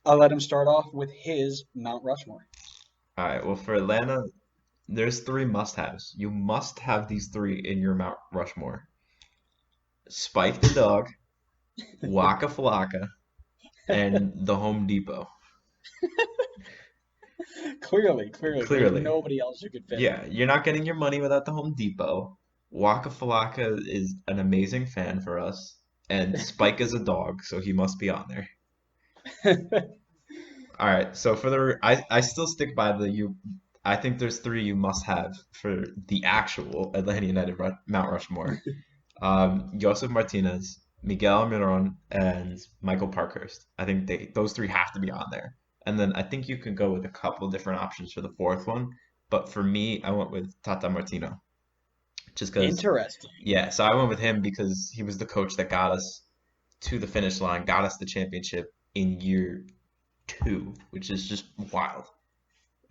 I'll let him start off with his Mount Rushmore. All right. Well, for Atlanta, there's three must-haves. You must have these three in your Mount Rushmore. Spike the dog, Waka Flocka, and the Home Depot. Clearly, there's Clearly. nobody else who could fit in. Yeah, you're not getting your money without the Home Depot. Waka Flocka is an amazing fan for us, and Spike is a dog, so he must be on there. All right, so I still stick by the you. I think there's three you must have for the actual Atlanta United Mount Rushmore. Josef Martinez, Miguel Almiron, and Michael Parkhurst. I think those three have to be on there. And then I think you can go with a couple different options for the fourth one. But for me, I went with Tata Martino. Just because, Interesting. yeah, so I went with him because he was the coach that got us to the finish line, got us the championship in year two, which is just wild.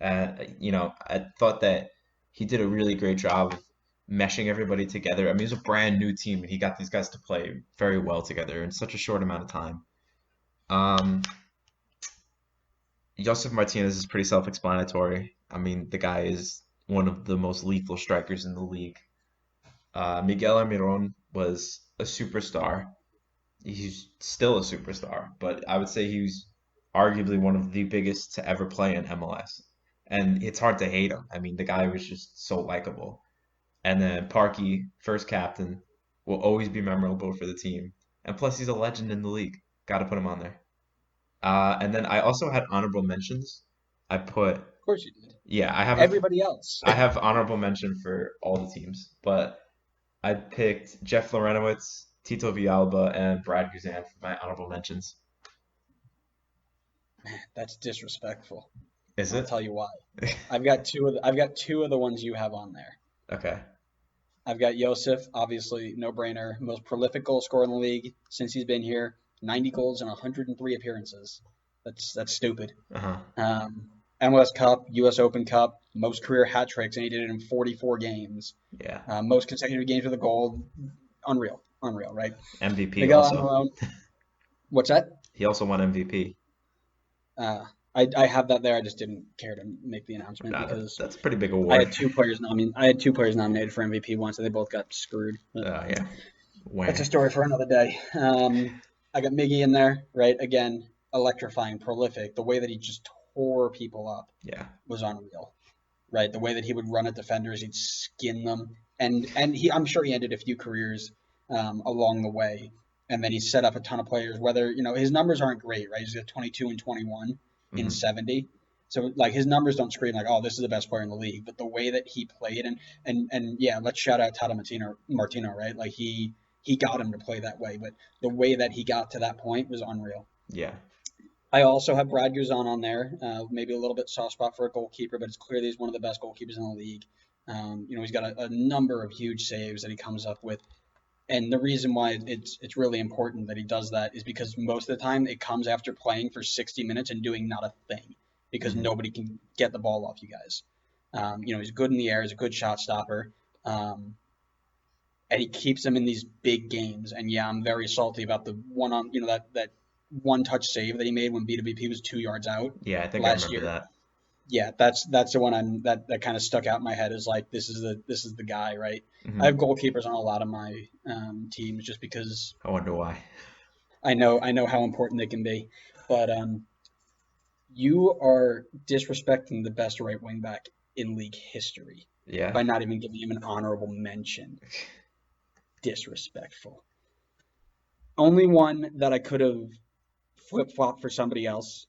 I thought that he did a really great job of meshing everybody together. I mean, it was a brand new team, and he got these guys to play very well together in such a short amount of time. Um, Josef Martinez is pretty self-explanatory. I mean, the guy is one of the most lethal strikers in the league. Miguel Almiron was a superstar. He's still a superstar, but I would say he's arguably one of the biggest to ever play in MLS. And it's hard to hate him. I mean, the guy was just so likable. And then Parky, first captain, will always be memorable for the team. And plus, he's a legend in the league. Got to put him on there. And then I also had honorable mentions. I put, Of course you did. yeah, Everybody else. I have honorable mention for all the teams, but I picked Jeff Lorenowitz, Tito Villalba, and Brad Guzan for my honorable mentions. Man, that's disrespectful. Is I'll it? tell you why. I've got two of the ones you have on there. Okay. I've got Yosef, obviously no brainer, most prolific goal scorer in the league since he's been here, 90 goals in 103 appearances. That's stupid. Uh-huh. MLS Cup, US Open Cup, most career hat tricks, and he did it in 44 games. Yeah. Most consecutive games with a goal, unreal, right? MVP Miguel also. Almiron, what's that? He also won MVP. I have that there. I just didn't care to make the announcement Nah, because that's a pretty big I award. had two players nominated for MVP once, and they both got screwed. But Yeah. that's a Wham. story for another day. I got Miggy in there, right? Again, electrifying, prolific. The way that he just tore people up Yeah. was unreal, right? The way that he would run at defenders, he'd skin them, and I'm sure he ended a few careers along the way, and then he set up a ton of players. Whether his numbers aren't great, right? He's got 22 and 21 in hmm 70. So like his numbers don't scream like, oh, this is the best player in the league. But the way that he played and yeah, let's shout out Tata Martino, right? Like he got him to play that way. But the way that he got to that point was unreal. Yeah. I also have Brad Guzan on there. Maybe a little bit soft spot for a goalkeeper, but it's clearly he's one of the best goalkeepers in the league. He's got a number of huge saves that he comes up with. And the reason why it's really important that he does that is because most of the time it comes after playing for 60 minutes and doing not a thing because hmm nobody can get the ball off you guys. He's good in the air. He's a good shot stopper. And he keeps them in these big games. And yeah, I'm very salty about the one on, that one touch save that he made when BWP was 2 yards out Yeah, I think I last remember year. that. Yeah, that's the one that kind of stuck out in my head is like this is the guy, right? I hmm have goalkeepers on a lot of my teams just because I wonder why. I know how important they can be. But you are disrespecting the best right wing back in league history Yeah. by not even giving him an honorable mention. Disrespectful. Only one that I could have flip flopped for somebody else.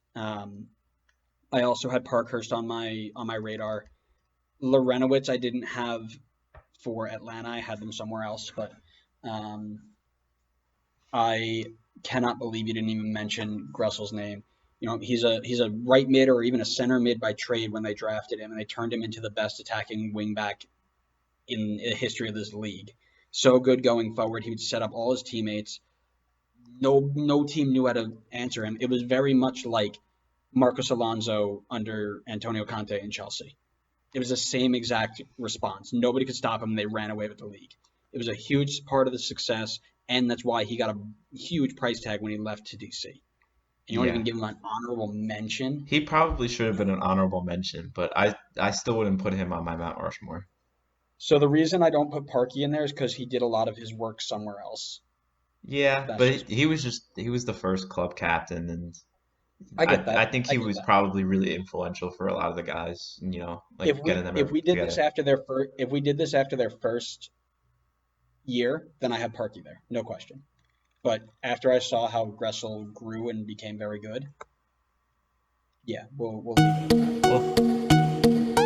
I also had Parkhurst on my radar. Lorenowitz I didn't have for Atlanta. I had them somewhere else, but I cannot believe you didn't even mention Gressel's name. He's a right mid or even a center mid by trade when they drafted him, and they turned him into the best attacking wingback in the history of this league. So good going forward. He would set up all his teammates. No team knew how to answer him. It was very much like Marcos Alonso under Antonio Conte in Chelsea. It was the same exact response. Nobody could stop him. They ran away with the league. It was a huge part of the success, and that's why he got a huge price tag when he left to DC. and you don't even Yeah. give him an honorable mention. He probably should have been an honorable mention, but I still wouldn't put him on my Mount Rushmore. So the reason I don't put Parky in there is because he did a lot of his work somewhere else. Yeah, That's but just he was the first club captain, and I get I that. think I he get was that. probably really influential for a lot of the guys, like getting If them we did this together. after their first year, then I have Parky there, no question. But after I saw how Gressel grew and became very good, yeah, we'll leave it at that. Well,